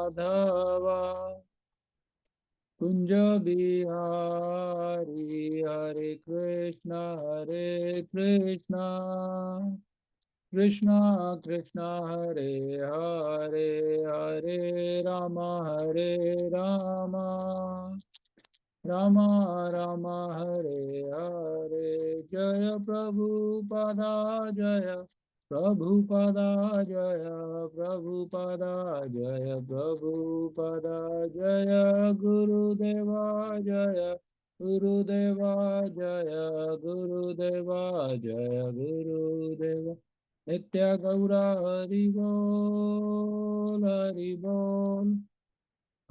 Madhava Kunja Bihari Hare Krishna Krishna Krishna Hare Hare Hare Rama Rama Rama Hare Hare Jaya Prabhupada Jaya Prabhupada Jaya Prabhupada Jaya Prabhupada Jaya Gurudeva Jaya Gurudeva Jaya Gurudeva Jaya Gurudeva Nitya Gaura Hari Bol Hari Bol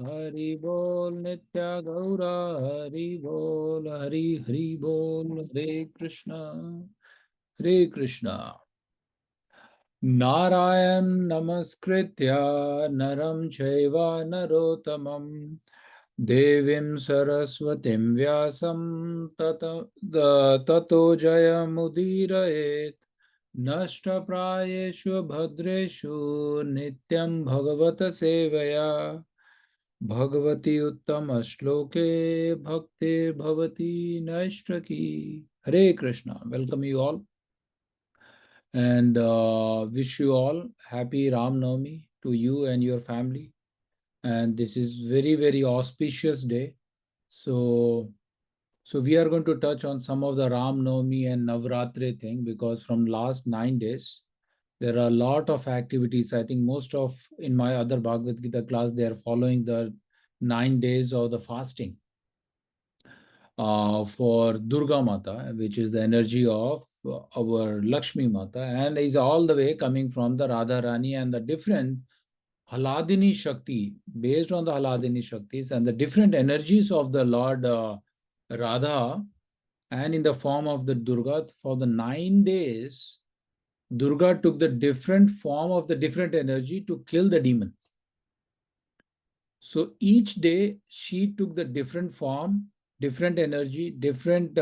Hari Bol Nitya Gaura Hari Bol Hari Hari Bol Hare Krishna Hare Krishna Narayan Namaskritya Naram Chaiva Narotamam Devim Saraswatim Vyasam Tato Jayamudiraet Nashta Prayeshu Bhadreshu Nityam Bhagavata Sevaya Bhagavati Uttama Shloke Bhakti Bhavati Naishtaki. Hare Krishna. Welcome you all and wish you all happy Ram Navami to you and your family. And this is very, very auspicious day. So we are going to touch on some of the Ram Navami and Navratri thing because from last 9 days, there are a lot of activities. I think most of, in my other Bhagavad Gita class, they are following the 9 days of the fasting for Durga Mata, which is the energy of our Lakshmi Mata, and is all the way coming from the Radha Rani and the different Haladini Shakti, based on the Haladini Shaktis and the different energies of the Lord Radha, and in the form of the Durga. For the 9 days, Durga took the different form of the different energy to kill the demon. So each day she took the different form, different energy, different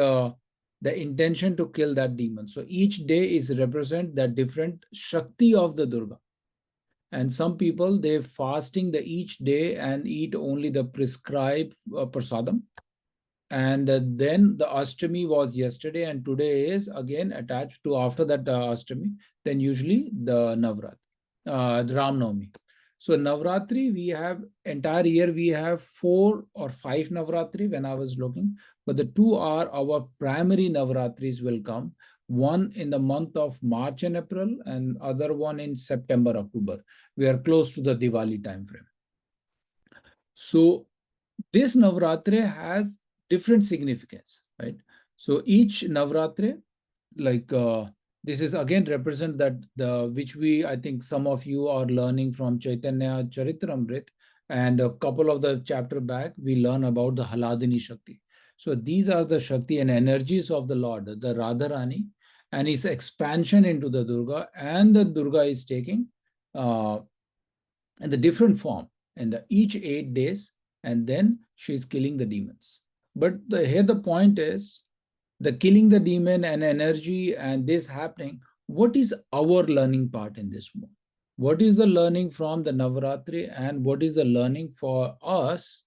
the intention to kill that demon. So each day is represent that different Shakti of the Durga. And some people, they fasting the each day and eat only the prescribed prasadam. And then the Ashtami was yesterday, and today is again attached to after that Ashtami. Then usually the Navratri, the Ram Navami. So Navratri, we have entire year, we have 4 or 5 Navratri when I was looking, but the 2 are our primary Navratris will come. One in the month of March and April, and other one in September, October. We are close to the Diwali time frame. So this Navratri has different significance, right? So each Navratri, like this is again represent that the which we, I think some of you are learning from Chaitanya Charitamrit, and a couple of the chapter back we learn about the Haladini Shakti. So these are the Shakti and energies of the Lord, the Radharani, and his expansion into the Durga, and the Durga is taking in the different form in the each 8 days, and then she's killing the demons. But here the point is, the killing the demon and energy and this happening, what is our learning part in this one? What is the learning from the Navaratri, and what is the learning for us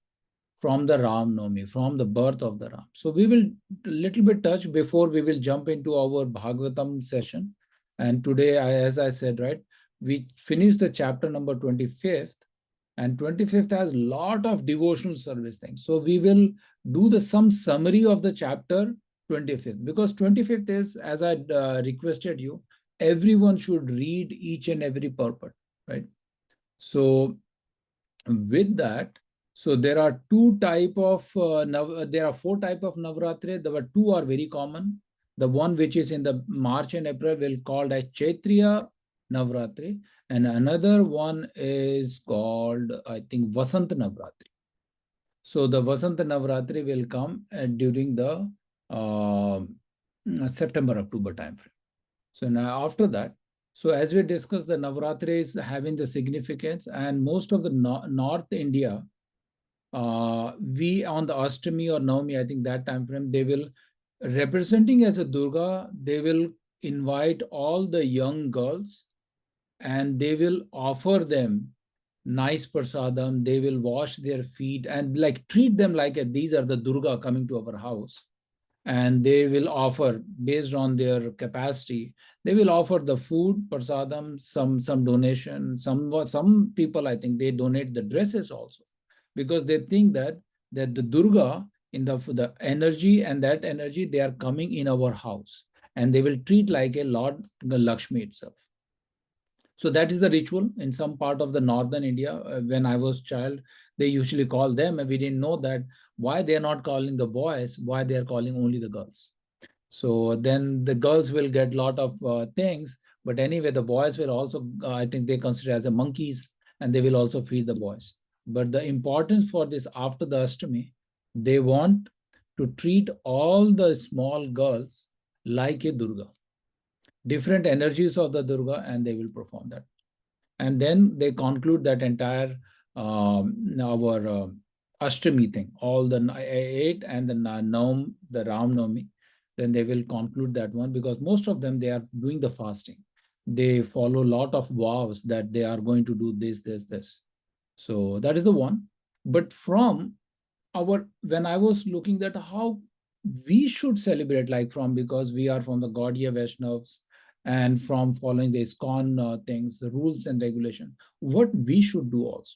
from the Ram Navami, from the birth of the Ram? So we will a little bit touch before we will jump into our Bhagavatam session. And today, as I said, right, we finished the chapter number 25th, and 25th has a lot of devotional service things. So we will do some summary of the chapter 25th, because 25th is, as I requested you, everyone should read each and every purport, right? So with that, so there are 2 type of there are 4 type of Navratri. There were 2 are very common. The one which is in the March and April will called as Chaitriya Navratri, and another one is called, I think, Vasant Navratri. So the Vasant Navratri will come during the September-October time frame. So now after that, so as we discussed, the Navratri is having the significance, and most of the North India, we on the Ashtami or Navami, I think that time frame, they will, representing as a Durga, they will invite all the young girls and they will offer them nice prasadam. They will wash their feet and like treat them like these are the Durga coming to our house. And they will offer based on their capacity. They will offer the food, prasadam, some donation. Some people, I think, they donate the dresses also, because they think that the Durga in the energy, and that energy they are coming in our house, and they will treat like a Lord Lakshmi itself. So that is the ritual in some part of the northern India. When I was child, they usually call them, and we didn't know that why they are not calling the boys, why they are calling only the girls. So then the girls will get lot of things, but anyway, the boys will also, I think they consider as a monkeys, and they will also feed the boys. But the importance for this after the Ashtami, they want to treat all the small girls like a Durga, different energies of the Durga, and they will perform that. And then they conclude that entire our Ashtami thing, all the 8 and the Naum, the Ram Navami. Then they will conclude that one, because most of them, they are doing the fasting. They follow a lot of vows that they are going to do this, this, this. So that is the one. But from when I was looking at how we should celebrate, like from, because we are from the Gaudiya Vaishnavas and from following the ISKCON things, the rules and regulation, what we should do also.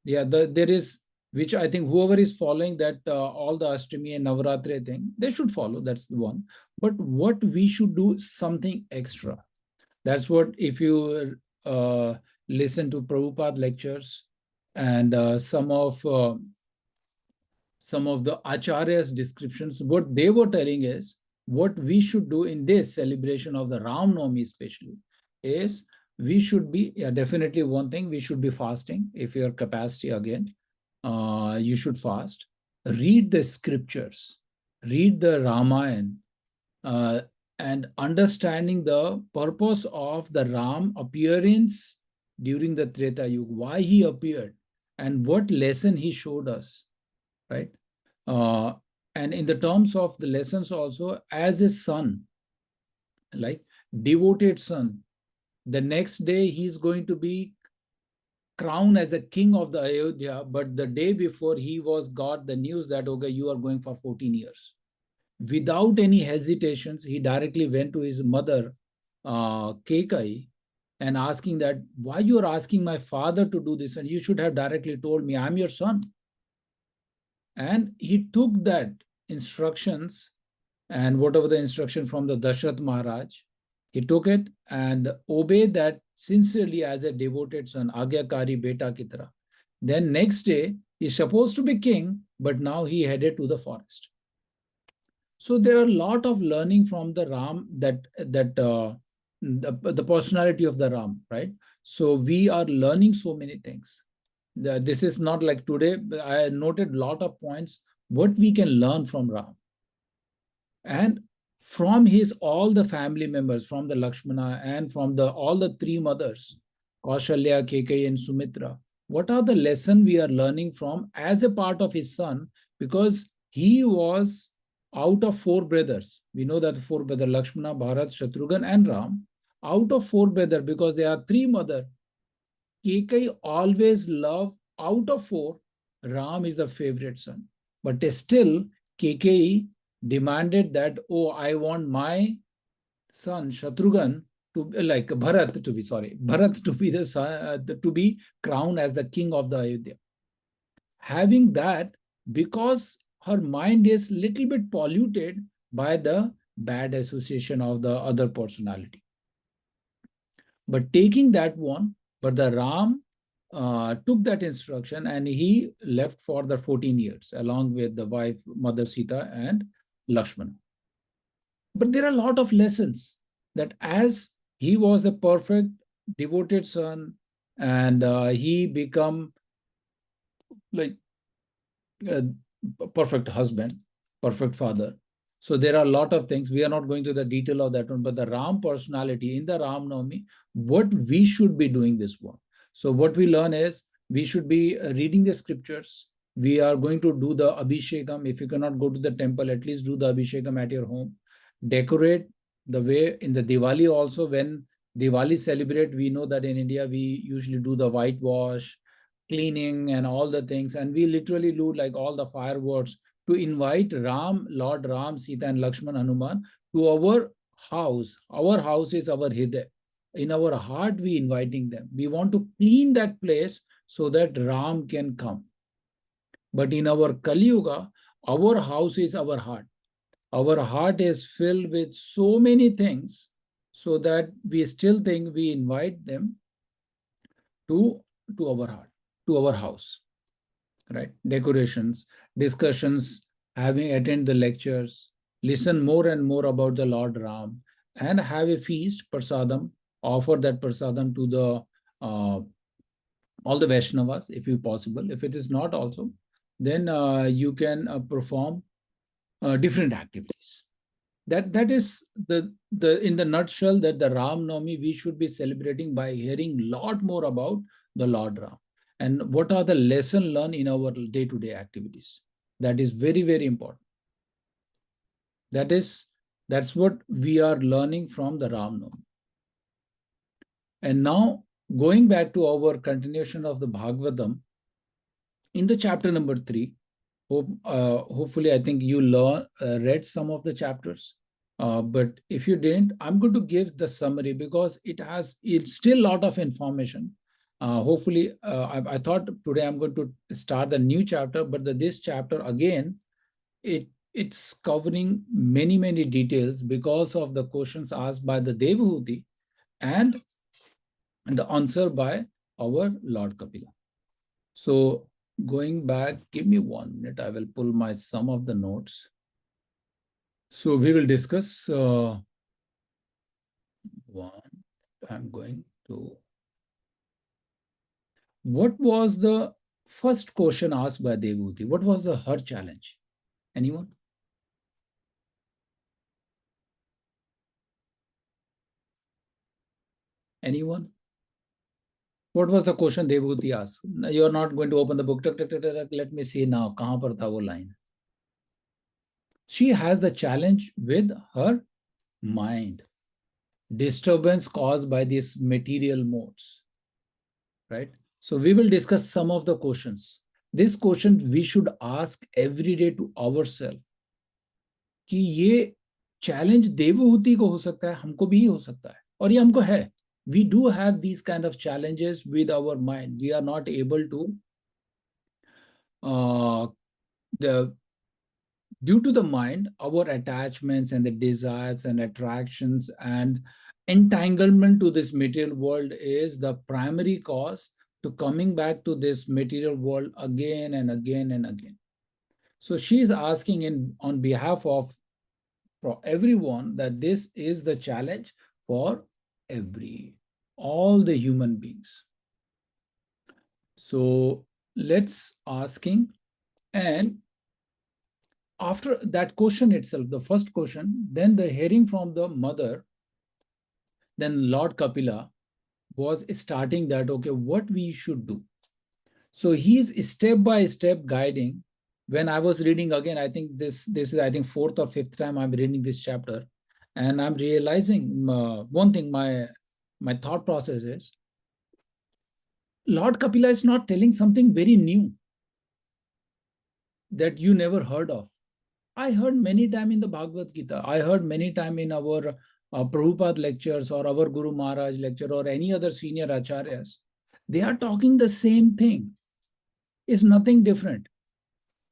Yeah, there is, which I think whoever is following that all the Ashtami and Navaratri thing, they should follow. That's the one. But what we should do something extra. That's what, if you listen to Prabhupada lectures and some of the acharyas descriptions, what they were telling is what we should do in this celebration of the Ram Navami especially is we should be, definitely one thing, we should be fasting. If your capacity, again, you should fast. Read the scriptures, read the Ramayana, and understanding the purpose of the Ram appearance during the Treta Yuga, why he appeared and what lesson he showed us, right? And in the terms of the lessons also, as a son, like devoted son, the next day he's going to be crowned as a king of the Ayodhya, but the day before he was got the news that, okay, you are going for 14 years. Without any hesitations, he directly went to his mother, Kekai, and asking that, why you are asking my father to do this? And you should have directly told me, I'm your son. And he took that instructions, and whatever the instruction from the Dashrath Maharaj, he took it and obeyed that sincerely as a devoted son, Agyakari Beta Kitra. Then next day, he's supposed to be king, but now he headed to the forest. So there are a lot of learning from the Ram, the personality of the Ram, right? So we are learning so many things. This is not like today. I noted a lot of points what we can learn from Ram, and from his all the family members, from the Lakshmana and from the all the 3 mothers, Kaushalya, Kekai, and Sumitra. What are the lesson we are learning from as a part of his son? Because he was out of 4 brothers. We know that 4 brothers, Lakshmana, Bharat, Shatrughan, and Ram. Out of 4 brothers, because there are 3 mothers, Kekai always loved, out of 4, Ram is the favorite son. But still, Kekai demanded that, oh, I want my son Shatrughan to like Bharat to be, Bharat to be the son, to be crowned as the king of the Ayodhya. Having that, because her mind is little bit polluted by the bad association of the other personality. But taking that one, but the Ram took that instruction and he left for the 14 years along with the wife, Mother Sita and Lakshmana. But there are a lot of lessons that as he was a perfect devoted son and he become like a perfect husband, perfect father. So there are a lot of things. We are not going to the detail of that one, but the Ram personality in the Ram Navami, what we should be doing this one. So what we learn is we should be reading the scriptures. We are going to do the Abhishekam. If you cannot go to the temple, at least do the Abhishekam at your home. Decorate the way in the Diwali also. When Diwali celebrate, we know that in India, we usually do the whitewash, cleaning and all the things, and we literally do like all the fireworks to invite Lord Ram, Sita, and Lakshman, Hanuman to our house. Our house is our Hriday. In our heart, we inviting them. We want to clean that place so that Ram can come. But in our Kali Yuga, our house is our heart. Our heart is filled with so many things, so that we still think we invite them to, to our heart, to our house, right? Decorations, discussions, having attend the lectures, listen more and more about the Lord Ram, and have a feast, prasadam, offer that prasadam to the all the Vaishnavas, if you possible. If it is not also, then you can perform different activities. That is the in the nutshell, that the Ram Navami we should be celebrating by hearing lot more about the Lord Ram and what are the lesson learned in our day-to-day activities. That is very, very important. That's what we are learning from the Ram Navami. And now going back to our continuation of the Bhagavatam, in the chapter number 3, hopefully I think you read some of the chapters. But if you didn't, I'm going to give the summary because it's still a lot of information. Hopefully, I thought today I'm going to start the new chapter, but this chapter again, it's covering many, many details because of the questions asked by the Devahuti and the answer by our Lord Kapila. So going back, give me 1 minute. I will pull my some of the notes. So we will discuss one. I'm going to. What was the first question asked by Devahuti? What was her challenge? Anyone? Anyone? What was the question Devahuti asked? You're not going to open the book. Let me see now. Kahan par tha wo line? She has the challenge with her mind. Disturbance caused by these material modes. Right? So we will discuss some of the questions. This question we should ask every day to ourselves. कि ये challenge Devahuti को हो सकता है, हमको भी हो सकता है, और ये हमको है. We do have these kind of challenges with our mind. We are not able to due to the mind, our attachments and the desires and attractions and entanglement to this material world is the primary cause to coming back to this material world again and again and again. So she is asking on behalf of for everyone that this is the challenge for all the human beings. So let's asking, and after that question itself, the first question, then the hearing from the mother, then Lord Kapila was starting that, okay, what we should do. So he's step by step guiding. When I was reading again, I think this is, I think, 4th or 5th time I'm reading this chapter, and I'm realizing one thing, my thought process is, Lord Kapila is not telling something very new that you never heard of. I heard many times in the Bhagavad Gita. I heard many times in our Prabhupada lectures or our Guru Maharaj lecture or any other senior acharyas. They are talking the same thing. It's nothing different.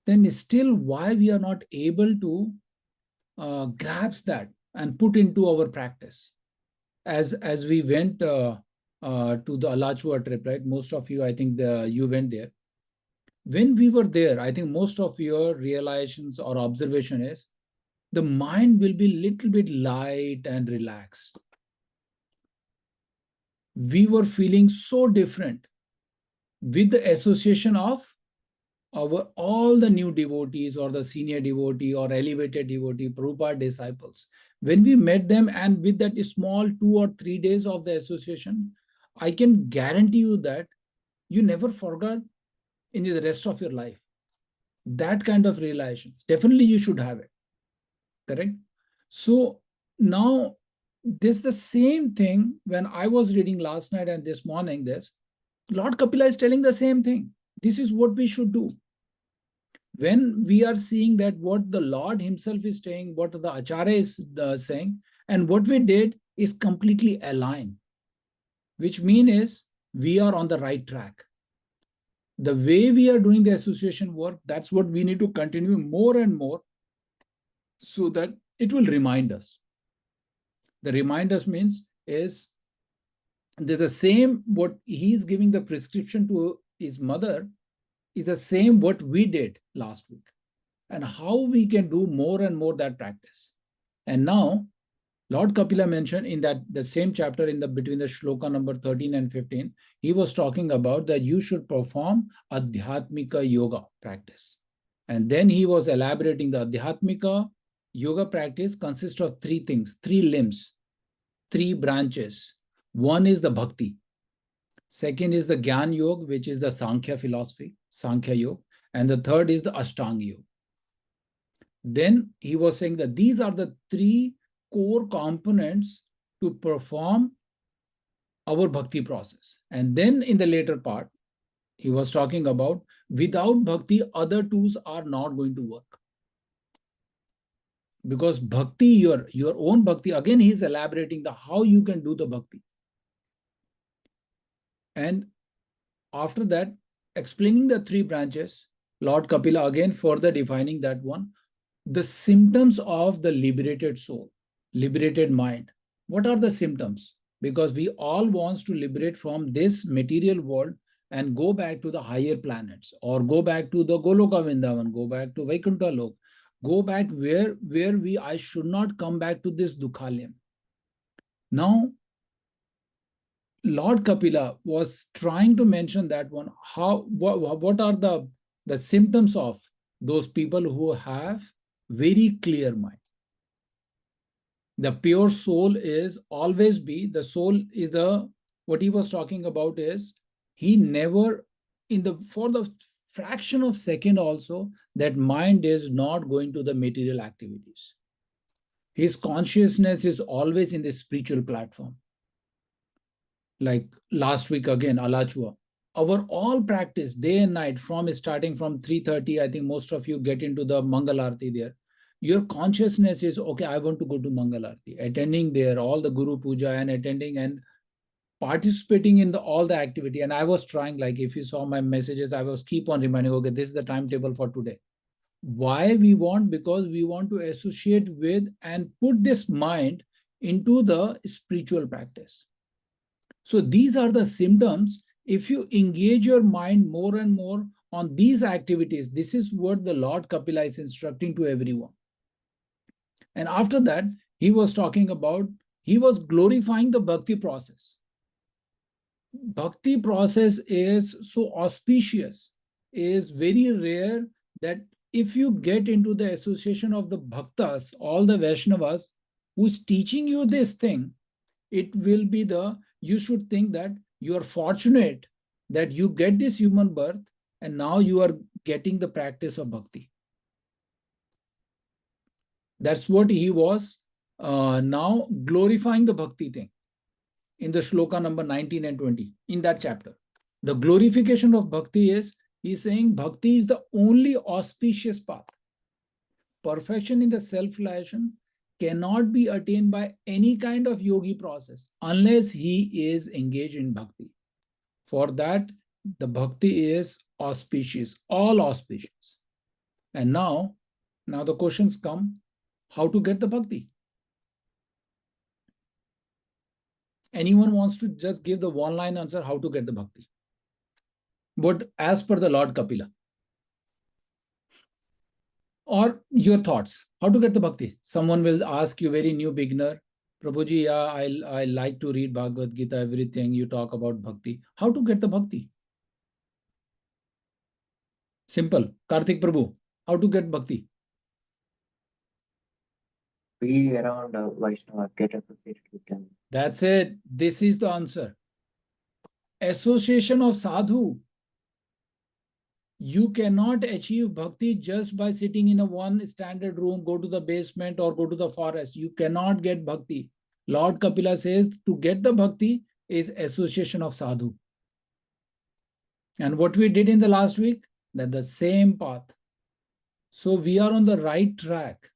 Then still why we are not able to grasp that and put into our practice. As we went to the Alachua trip, right? Most of you, I think you went there. When we were there, I think most of your realizations or observation is the mind will be little bit light and relaxed. We were feeling so different with the association of all the new devotees or the senior devotee or elevated devotee, Prabhupada disciples. When we met them and with that small 2 or 3 days of the association, I can guarantee you that you never forgot in the rest of your life. That kind of realizations, definitely you should have it. Correct? So now this the same thing when I was reading last night and this morning this. Lord Kapila is telling the same thing. This is what we should do. When we are seeing that what the Lord himself is saying, what the Acharya is saying, and what we did is completely aligned, which means is we are on the right track. The way we are doing the association work, that's what we need to continue more and more so that it will remind us. The reminders means is the same what he's giving the prescription to his mother is the same what we did last week, and how we can do more and more that practice. And now Lord Kapila mentioned in that the same chapter in the between the shloka number 13 and 15, he was talking about that you should perform Adyatmika yoga practice. And then he was elaborating the Adyatmika yoga practice consists of three things, three limbs, three branches. One is the Bhakti. Second is the Gyan Yoga, which is the Sankhya philosophy, Sankhya Yoga. And the third is the Astanga Yoga. Then he was saying that these are the three core components to perform our bhakti process. And then in the later part, he was talking about without bhakti, other tools are not going to work. Because bhakti, your own bhakti, again, he is elaborating the how you can do the bhakti. And after that, explaining the three branches, Lord Kapila again further defining that one, the symptoms of the liberated soul, liberated mind. What are the symptoms? Because we all wants to liberate from this material world and go back to the higher planets, or go back to the Goloka Vrindavan, go back to Vaikuntha Lok, go back where I should not come back to this Dukhalayam. Now, Lord Kapila was trying to mention that one, what are the symptoms of those people who have very clear mind. The pure soul is always be, the soul is the, what he was talking about is, he never, for the fraction of second also, that mind is not going to the material activities. His consciousness is always in the spiritual platform. Like last week again, Alachua. Our all practice day and night from starting from 3:30, I think most of you get into the Mangalarti there. Your consciousness is, okay, I want to go to Mangalarti, attending there, all the Guru Puja and attending and participating in all the activity. And I was trying, like if you saw my messages, I was keep on reminding, okay, this is the timetable for today. Why we want? Because we want to associate with and put this mind into the spiritual practice. So these are the symptoms. If you engage your mind more and more on these activities, this is what the Lord Kapila is instructing to everyone. And after that, he was talking about, he was glorifying the bhakti process. Bhakti process is so auspicious, is very rare that if you get into the association of the bhaktas, all the Vaishnavas, who's teaching you this thing, it will be you should think that you are fortunate that you get this human birth and now you are getting the practice of bhakti. That's what he was now glorifying the bhakti thing in the shloka number 19 and 20 in that chapter. The glorification of bhakti is, he's saying bhakti is the only auspicious path. Perfection in the self-realization cannot be attained by any kind of yogi process unless he is engaged in bhakti. For that, the bhakti is auspicious, all auspicious. And now the questions come, how to get the bhakti? Anyone wants to just give the one-line answer, how to get the bhakti? But as per the Lord Kapila, or your thoughts, how to get the bhakti? Someone will ask you, very new beginner, Prabhuji, yeah, I like to read Bhagavad Gita, everything you talk about bhakti. How to get the bhakti? Simple. Karthik Prabhu, how to get bhakti? Be around Vaishnavas, get associated with them. That's it. This is the answer. Association of sadhu. You cannot achieve bhakti just by sitting in a one standard room, go to the basement or go to the forest. You cannot get bhakti. Lord Kapila says to get the bhakti is association of sadhu. And what we did in the last week, that the same path. So we are on the right track.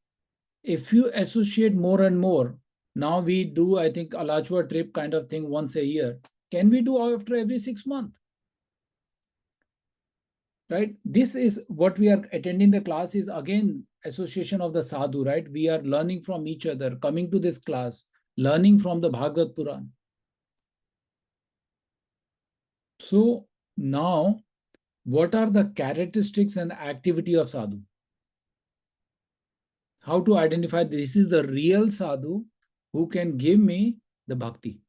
If you associate more and more, now we do, I think, Alachua trip kind of thing once a year. Can we do after every 6 months? Right? This is what we are attending the class is again association of the sadhu, right? We are learning from each other, coming to this class, learning from the Bhagavad Puran. So now, what are the characteristics and activity of sadhu? How to identify this is the real sadhu who can give me the bhakti?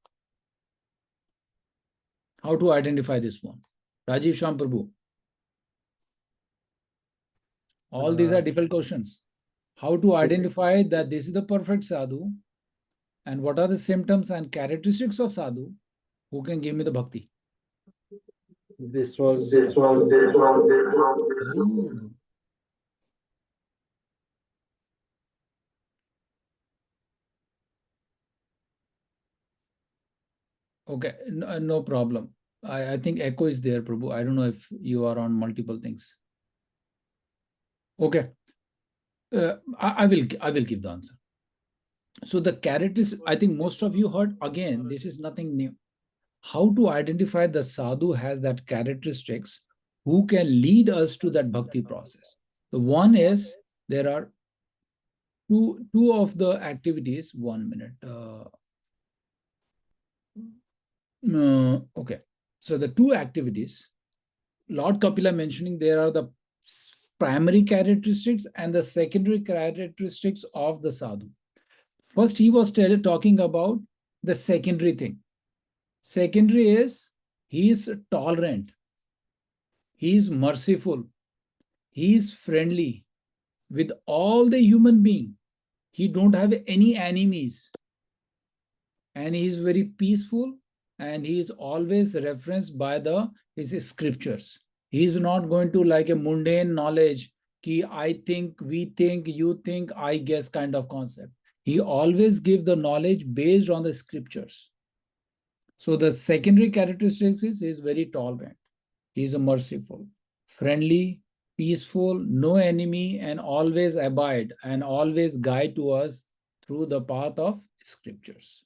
How to identify this one? Rajiv Sham Prabhu. All these are difficult questions. How to identify that this is the perfect sadhu, and what are the symptoms and characteristics of sadhu who can give me the bhakti? This was Ooh. Okay, no problem. I think echo is there, Prabhu. I don't know if you are on multiple things. Okay, I will give the answer. So the characteristics, I think most of you heard again. This is nothing new. How to identify the sadhu has that characteristics who can lead us to that bhakti process. The one is there are two of the activities. 1 minute. Okay, so the two activities Lord Kapila mentioning there are the primary characteristics and the secondary characteristics of the sadhu. First, he was talking about the secondary thing. Secondary is he is tolerant, he is merciful, he is friendly with all the human being. He don't have any enemies, and he is very peaceful, and he is always referenced by his scriptures. He is not going to like a mundane knowledge, ki I think, we think, you think, I guess kind of concept. He always gives the knowledge based on the scriptures. So the secondary characteristics is he is very tolerant. He is merciful, friendly, peaceful, no enemy, and always abide and always guide to us through the path of scriptures.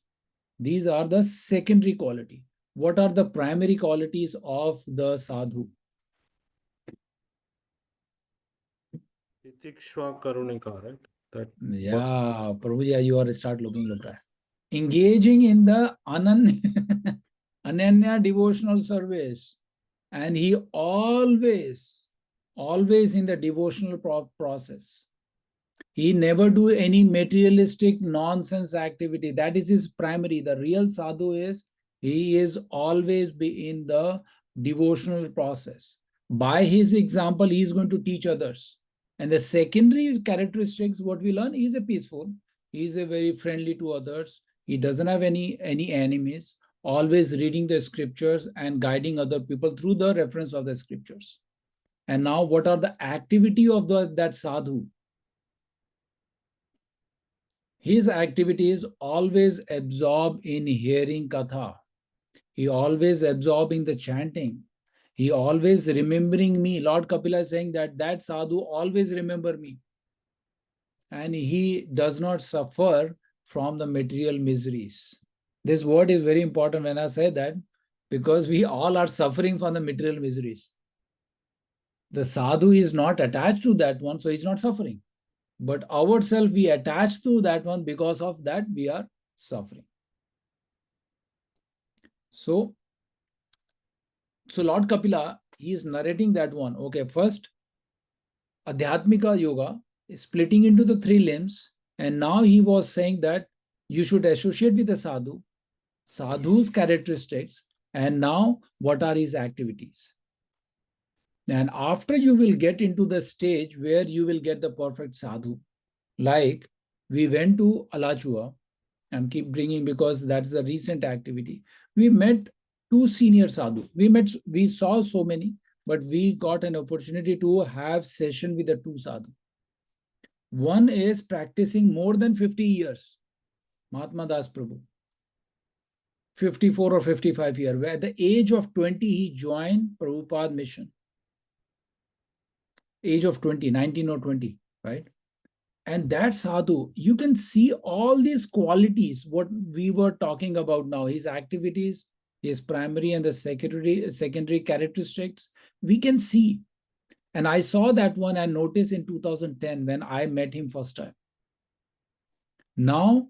These are the secondary quality. What are the primary qualities of the sadhu? Titikshva Karunika, right? That Yeah, Prabhuji, you are start looking like that. Engaging in the Ananya devotional service. And he always in the devotional process. He never do any materialistic nonsense activity. That is his primary. The real sadhu is he is always be in the devotional process. By his example, he is going to teach others. And the secondary characteristics, what we learn, he is a peaceful. He is a very friendly to others. He doesn't have any enemies. Always reading the scriptures and guiding other people through the reference of the scriptures. And now, what are the activity of that sadhu? His activity is always absorbed in hearing Katha. He always absorbed in the chanting. He always remembering me. Lord Kapila is saying that sadhu always remember me. And he does not suffer from the material miseries. This word is very important when I say that, because we all are suffering from the material miseries. The sadhu is not attached to that one, so he's not suffering. But ourselves, we attach to that one, because of that we are suffering. So Lord Kapila, he is narrating that one. Okay, first, Adyatmika yoga is splitting into the three limbs. And now he was saying that you should associate with the sadhu, sadhu's characteristics, and now what are his activities. And after you will get into the stage where you will get the perfect sadhu. Like we went to Alachua and keep bringing because that's the recent activity. We met two senior sadhu. We saw so many, but we got an opportunity to have session with the two sadhu. One is practicing more than 50 years, Mahatma Das Prabhu. 54 or 55 years, where at the age of 20, he joined Prabhupada mission. Age of 20, 19 or 20, right? And that sadhu, you can see all these qualities, what we were talking about now, his activities, his primary and the secondary characteristics, we can see. And I saw that one and noticed in 2010 when I met him first time. Now,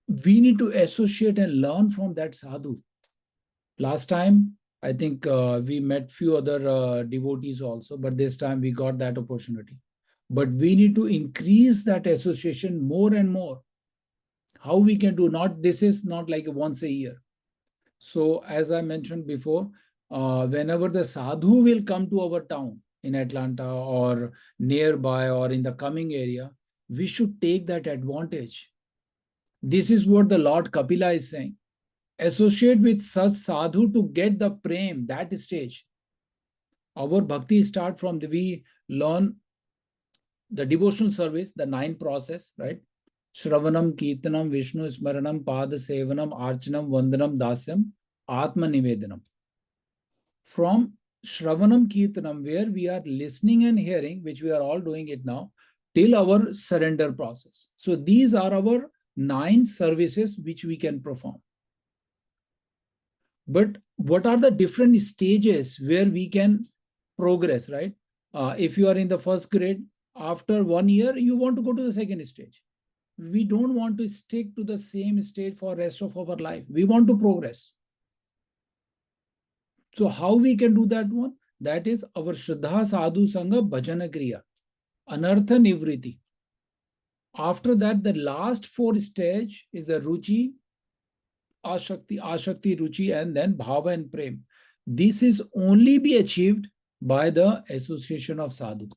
we need to associate and learn from that sadhu. Last time, I think we met few other devotees also, but this time we got that opportunity. But we need to increase that association more and more. How we can do, not, this is not like once a year. So as I mentioned before, whenever the sadhu will come to our town in Atlanta or nearby or in the coming area, we should take that advantage. This is what the Lord Kapila is saying. Associate with such sadhu to get the prem, that stage. Our bhakti start from we learn the devotional service, the 9 process, right? Shravanam, Kirtanam, Vishnu, Smaranam, Pada Sevanam, Archanam, Vandanam, Dasyam, Atma Nivedanam. From Shravanam, Kirtanam, where we are listening and hearing, which we are all doing it now, till our surrender process. So these are our 9 services which we can perform. But what are the different stages where we can progress, right? If you are in the first grade, after 1 year, you want to go to the second stage. We don't want to stick to the same stage for the rest of our life. We want to progress. So how we can do that one? That is our Shraddha Sadhu Sangha Bhajana Kriya, Anartha Nivriti. After that, the last 4 stage is the Ruchi, Ashakti, Ruchi, and then Bhava and Prem. This is only be achieved by the association of sadhu.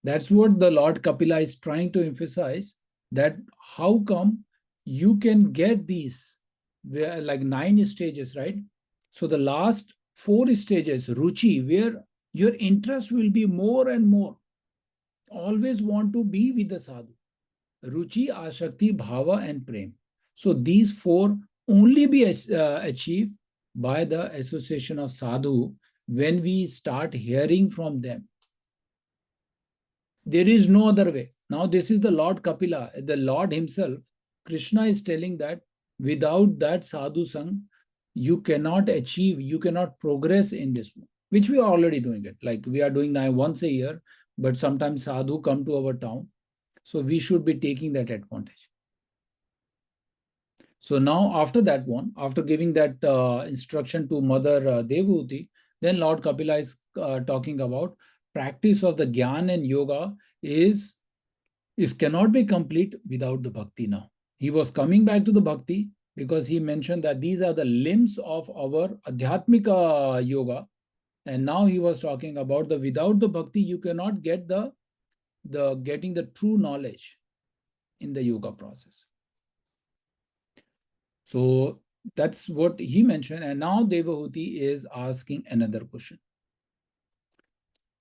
That's what the Lord Kapila is trying to emphasize, that how come you can get these, like 9 stages, right? So the last 4 stages, Ruchi, where your interest will be more and more. Always want to be with the sadhu. Ruchi, Ashakti, Bhava, and Prem. So these 4 only be achieved by the association of sadhu when we start hearing from them. There is no other way. Now this is the Lord Kapila, the Lord himself. Krishna is telling that without that sadhu sang, you cannot achieve, you cannot progress in this one, which we are already doing it. Like we are doing now once a year, but sometimes sadhu come to our town. So we should be taking that advantage. So now after that one, after giving that instruction to Mother Devahuti, then Lord Kapila is talking about practice of the Gyan and Yoga is cannot be complete without the Bhakti now. He was coming back to the Bhakti because he mentioned that these are the limbs of our Adyatmika Yoga. And now he was talking about the without the Bhakti, you cannot get the getting the true knowledge in the yoga process. So that's what he mentioned. And now Devahuti is asking another question.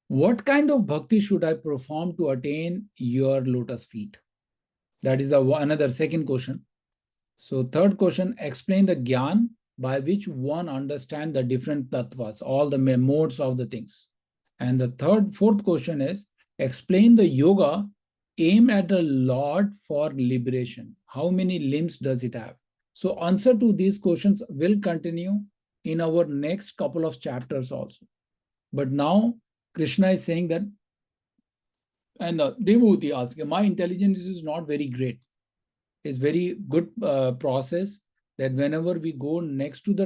What kind of bhakti should I perform to attain your lotus feet? That is another second question. So third question, explain the gyan by which one understands the different tattvas, all the modes of the things. And the fourth question is, explain the yoga aimed at the Lord for liberation. How many limbs does it have? So answer to these questions will continue in our next couple of chapters also. But now Krishna is saying that, and Devahuti asking, my intelligence is not very great. It's very good process that whenever we go next to the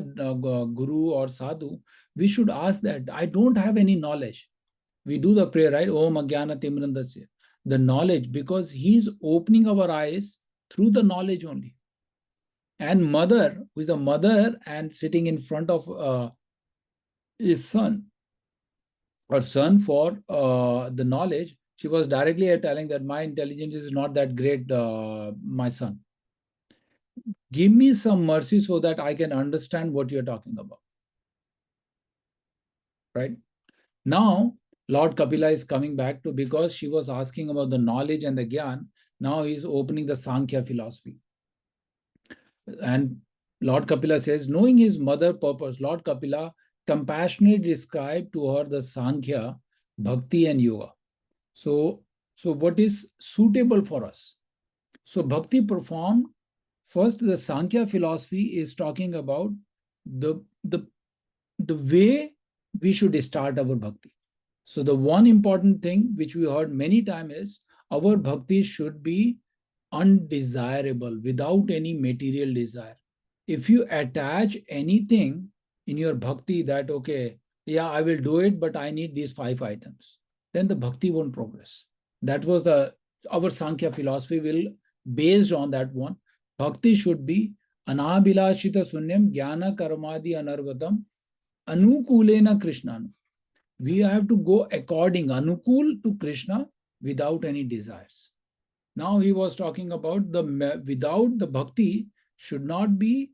guru or sadhu, we should ask that, I don't have any knowledge. We do the prayer, right? Om Agyana Timrandasya. The knowledge, because he's opening our eyes through the knowledge only. And mother, who is the mother and sitting in front of his son, or son for the knowledge, she was directly telling that my intelligence is not that great, my son. Give me some mercy so that I can understand what you're talking about. Right? Now, Lord Kapila is coming back to, because she was asking about the knowledge and the gyan, now he's opening the Sankhya philosophy. And Lord Kapila says, knowing his mother purpose, Lord Kapila compassionately described to her the Sankhya, Bhakti, and Yoga. So what is suitable for us? So Bhakti performed. First, the Sankhya philosophy is talking about the, the, the way we should start our bhakti. So the one important thing which we heard many times is our bhakti should be undesirable, without any material desire. If you attach anything in your bhakti that, okay, yeah, I will do it, but I need these 5 items, then the bhakti won't progress. That was our Sankhya philosophy will based on that one. Bhakti should be anabilashita sunyam jnana karmadi anarvatam anukulena krishna. We have to go according anukul to Krishna without any desires. Now he was talking about without the bhakti should not be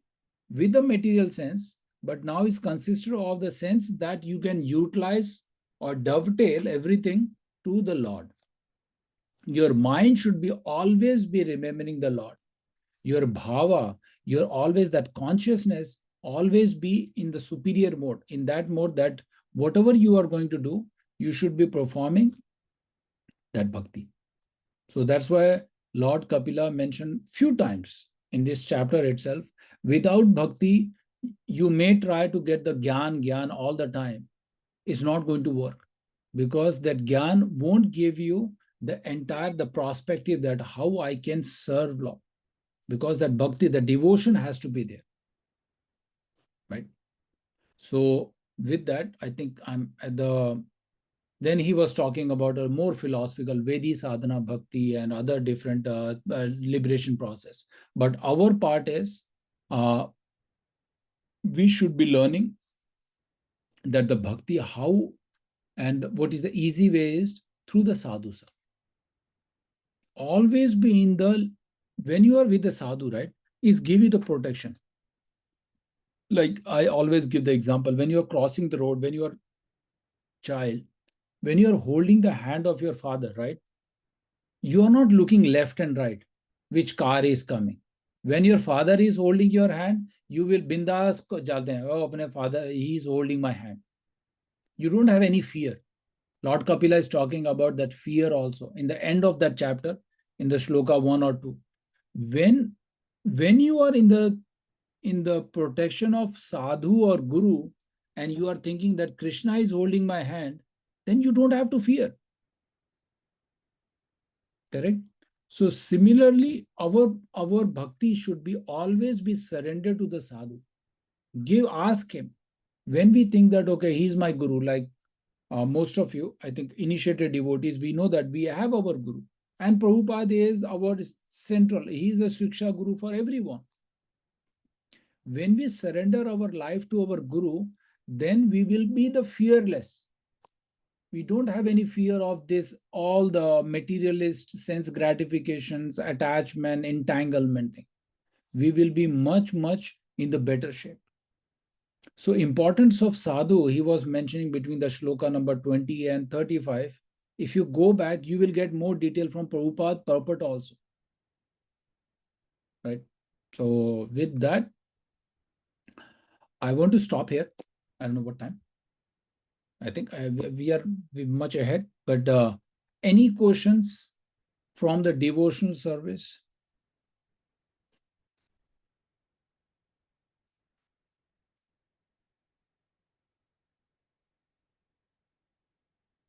with the material sense, but now it's consisted of the sense that you can utilize or dovetail everything to the Lord. Your mind should be always be remembering the Lord. Your bhava, your always that consciousness, always be in the superior mode, in that mode that whatever you are going to do, you should be performing that bhakti. So that's why Lord Kapila mentioned few times in this chapter itself, without bhakti, you may try to get the gyan all the time. It's not going to work because that gyan won't give you the perspective that how I can serve Lord. Because that bhakti, the devotion has to be there, right? So with that, I think I'm at then he was talking about a more philosophical Vedi sadhana bhakti and other different liberation process. But our part is we should be learning that the bhakti, how and what is the easy way is through the sadhus. Always be in when you are with the sadhu, right, is give you the protection. Like I always give the example, when you're crossing the road, when you're child, when you're holding the hand of your father, right, you are not looking left and right, which car is coming. When your father is holding your hand, you will bindas jalte hain, oh, apne father, he is holding my hand. You don't have any fear. Lord Kapila is talking about that fear also in the end of that chapter, in the shloka 1 or 2. When you are in the protection of sadhu or guru, and you are thinking that Krishna is holding my hand, then you don't have to fear. Correct? So similarly, our bhakti should be always be surrendered to the sadhu. Ask him. When we think that, okay, he's my guru, like most of you, I think, initiated devotees, we know that we have our guru. And Prabhupada is our central, he is a Shiksha guru for everyone. When we surrender our life to our guru, then we will be the fearless. We don't have any fear of this, all the materialist sense gratifications, attachment, entanglement thing. We will be much, much in the better shape. So importance of sadhu, he was mentioning between the shloka number 20 and 35. If you go back, you will get more detail from Prabhupada purport also. Right? So with that, I want to stop here. I don't know what time. I think we are much ahead, but any questions from the devotional service?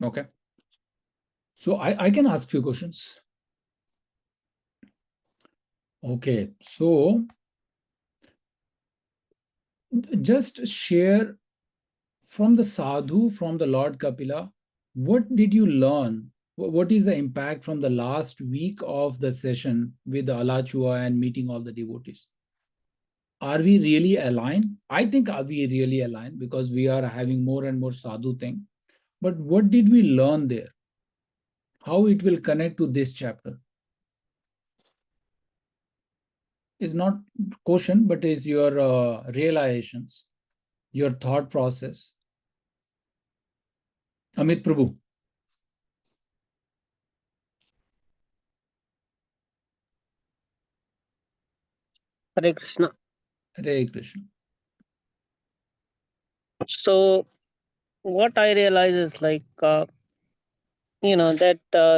Okay. So I can ask few questions. Okay. So just share from the sadhu, from the Lord Kapila, what did you learn? What is the impact from the last week of the session with the Alachua and meeting all the devotees? Are we really aligned? I think are we really aligned because we are having more and more sadhu thing. But what did we learn there? How it will connect to this chapter? Is not question, but is your realizations, your thought process. Amit Prabhu. Hare Krishna. Hare Krishna. So what I realize is like, that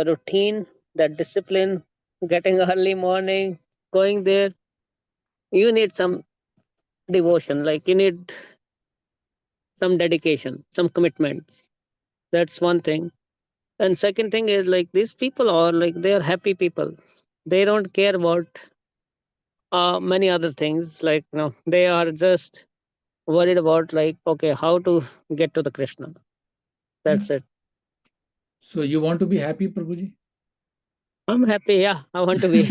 routine, that discipline, getting early morning, going there, you need some devotion, like you need some dedication, some commitments. That's one thing. And second thing is like these people are like they are happy people. They don't care about many other things. Like they are just worried about like okay, how to get to the Krishna. Yeah. That's it. So you want to be happy, Prabhuji? I'm happy. Yeah, I want to be.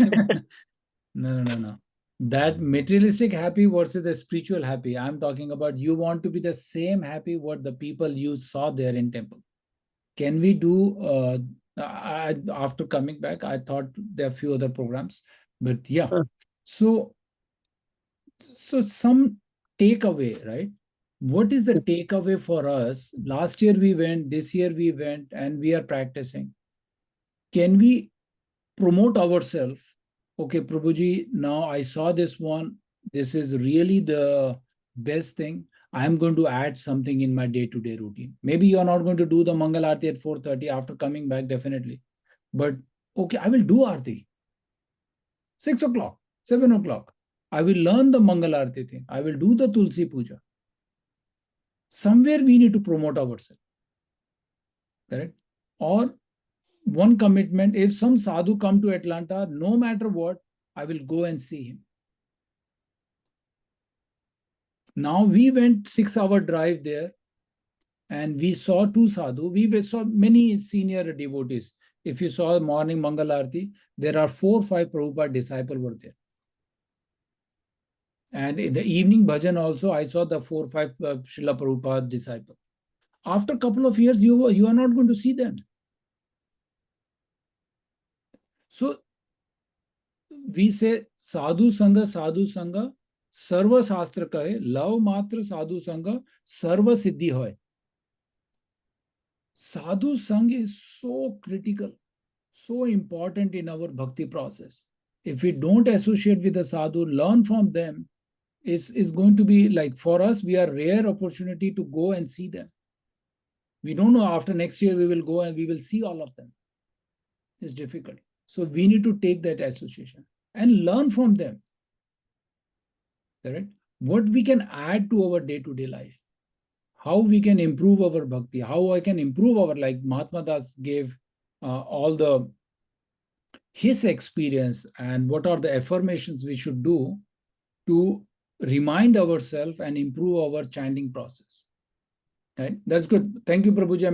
No. That materialistic happy versus the spiritual happy. I'm talking about you want to be the same happy what the people you saw there in temple. Can we do after coming back, I thought there are a few other programs, but yeah. So some takeaway, right? What is the takeaway for us? Last year we went, this year we went, and we are practicing. Can we promote ourselves? Okay, Prabhuji, now I saw this one. This is really the best thing. I'm going to add something in my day-to-day routine. Maybe you're not going to do the Mangal Aarti at 4:30 after coming back, definitely. But okay, I will do Aarti. 6 o'clock, 7 o'clock. I will learn the Mangal Aarti thing. I will do the Tulsi Puja. Somewhere we need to promote ourselves. Correct? Or one commitment, if some sadhu come to Atlanta, no matter what, I will go and see him. Now we went 6-hour drive there and we saw two sadhu. We saw many senior devotees. If you saw morning Mangal Aarti, there are 4 or 5 Prabhupada disciples were there. And in the evening bhajan also, I saw the 4 or 5 Srila Prabhupada disciples. After a couple of years, you are not going to see them. So we say sadhu sangha, sarva shastra kahe, love matra sadhu sangha, sarva siddhi hoy. Sadhu sangha is so critical, so important in our bhakti process. If we don't associate with the sadhu, learn from them, is going to be like for us, we are rare opportunity to go and see them. We don't know after next year we will go and we will see all of them. It's difficult. So we need to take that association and learn from them. Correct? What we can add to our day-to-day life, how we can improve our bhakti, how I can improve our, like Mahatma Das gave all the his experience and what are the affirmations we should do to remind ourselves and improve our chanting process. Right? That's good. Thank you, Prabhuji.